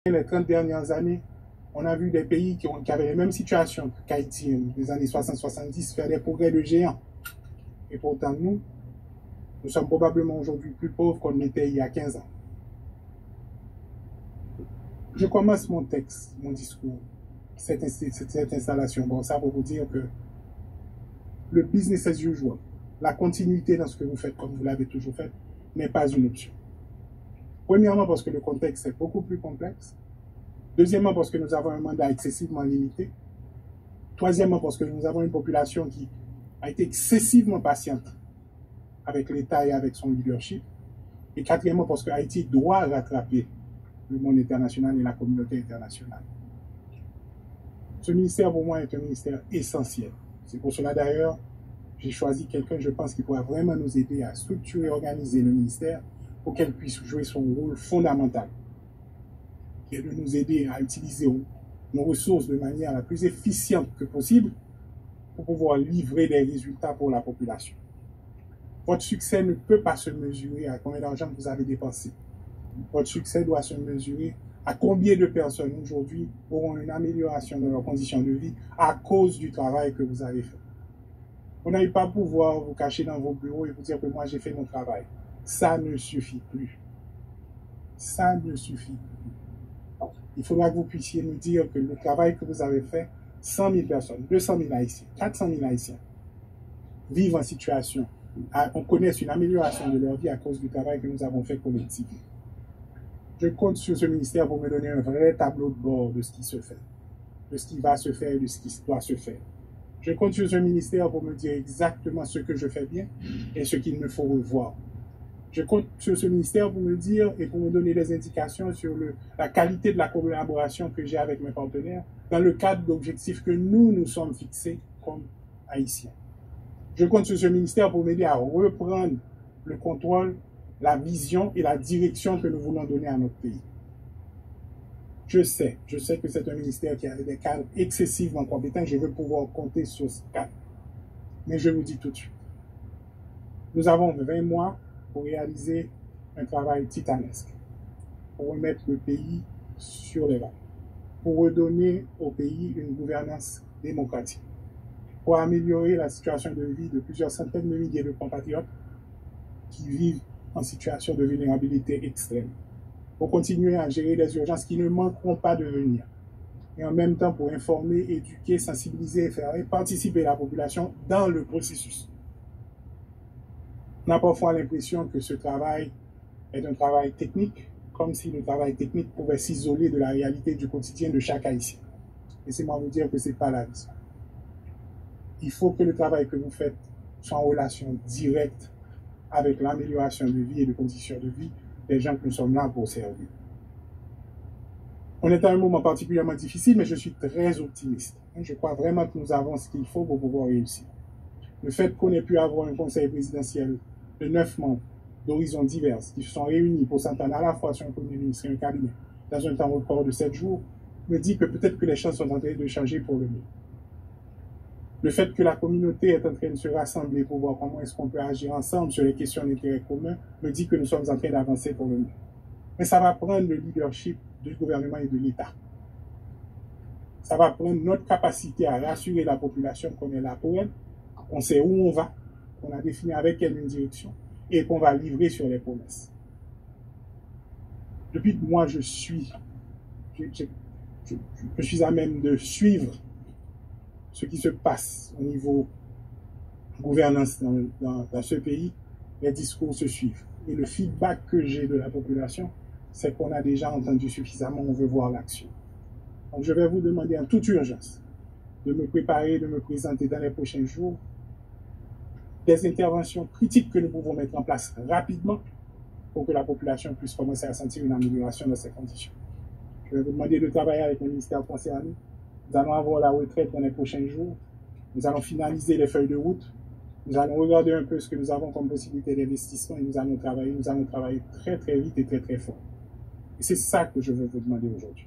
Les 30 dernières années, on a vu des pays qui avaient les mêmes situations qu'Haïti des années 60-70 faire des progrès de géants. Et pourtant, nous sommes probablement aujourd'hui plus pauvres qu'on l'était il y a 15 ans. Je commence mon texte, mon discours, cette installation, bon, ça pour vous dire que le business as usual, la continuité dans ce que vous faites comme vous l'avez toujours fait, n'est pas une option. Premièrement, parce que le contexte est beaucoup plus complexe. Deuxièmement, parce que nous avons un mandat excessivement limité. Troisièmement, parce que nous avons une population qui a été excessivement patiente avec l'État et avec son leadership. Et quatrièmement, parce que Haïti doit rattraper le monde international et la communauté internationale. Ce ministère, pour moi, est un ministère essentiel. C'est pour cela, d'ailleurs, j'ai choisi quelqu'un, je pense, qui pourra vraiment nous aider à structurer et organiser le ministère pour qu'elle puisse jouer son rôle fondamental, qui est de nous aider à utiliser nos ressources de manière la plus efficiente que possible pour pouvoir livrer des résultats pour la population. Votre succès ne peut pas se mesurer à combien d'argent vous avez dépensé. Votre succès doit se mesurer à combien de personnes aujourd'hui auront une amélioration de leurs conditions de vie à cause du travail que vous avez fait. Vous n'allez pas pouvoir vous cacher dans vos bureaux et vous dire que moi j'ai fait mon travail. Ça ne suffit plus. Ça ne suffit plus. Il faudra que vous puissiez nous dire que le travail que vous avez fait, 100 000 personnes, 200 000 Haïtiens, 400 000 Haïtiens vivent en situation, on connaît une amélioration de leur vie à cause du travail que nous avons fait collectivement. Je compte sur ce ministère pour me donner un vrai tableau de bord de ce qui se fait, de ce qui va se faire et de ce qui doit se faire. Je compte sur ce ministère pour me dire exactement ce que je fais bien et ce qu'il me faut revoir. Je compte sur ce ministère pour me dire et pour me donner des indications sur la qualité de la collaboration que j'ai avec mes partenaires dans le cadre d'objectifs que nous sommes fixés comme Haïtiens. Je compte sur ce ministère pour m'aider à reprendre le contrôle, la vision et la direction que nous voulons donner à notre pays. Je sais que c'est un ministère qui a des cadres excessivement compétents. Je veux pouvoir compter sur ce cadre. Mais je vous dis tout de suite, nous avons 20 mois pour réaliser un travail titanesque, pour remettre le pays sur les rails, pour redonner au pays une gouvernance démocratique, pour améliorer la situation de vie de plusieurs centaines de milliers de compatriotes qui vivent en situation de vulnérabilité extrême, pour continuer à gérer les urgences qui ne manqueront pas de venir, et en même temps pour informer, éduquer, sensibiliser et faire participer la population dans le processus. On a parfois l'impression que ce travail est un travail technique, comme si le travail technique pouvait s'isoler de la réalité du quotidien de chaque Haïtien. Laissez-moi vous dire que ce n'est pas la raison. Il faut que le travail que vous faites soit en relation directe avec l'amélioration de vie et de conditions de vie des gens que nous sommes là pour servir. On est à un moment particulièrement difficile, mais je suis très optimiste. Je crois vraiment que nous avons ce qu'il faut pour pouvoir réussir. Le fait qu'on ait pu avoir un conseil présidentiel de 9 membres d'horizons divers qui se sont réunis pour s'entendre à la fois sur un premier ministre et un cabinet dans un temps record de 7 jours me dit que peut-être que les choses sont en train de changer pour le mieux. Le fait que la communauté est en train de se rassembler pour voir comment est-ce qu'on peut agir ensemble sur les questions d'intérêt commun me dit que nous sommes en train d'avancer pour le mieux. Mais ça va prendre le leadership du gouvernement et de l'État. Ça va prendre notre capacité à rassurer la population qu'on est là pour elle, qu'on sait où on va, qu'on a défini avec elle une direction et qu'on va livrer sur les promesses. Depuis que moi je suis à même de suivre ce qui se passe au niveau gouvernance dans ce pays, les discours se suivent. Et le feedback que j'ai de la population, c'est qu'on a déjà entendu suffisamment, on veut voir l'action. Donc je vais vous demander en toute urgence de me préparer, de me présenter dans les prochains jours des interventions critiques que nous pouvons mettre en place rapidement pour que la population puisse commencer à sentir une amélioration dans ces conditions. Je vais vous demander de travailler avec le ministère concerné. Nous allons avoir la retraite dans les prochains jours. Nous allons finaliser les feuilles de route. Nous allons regarder un peu ce que nous avons comme possibilité d'investissement et nous allons travailler très très vite et très très fort. Et c'est ça que je veux vous demander aujourd'hui.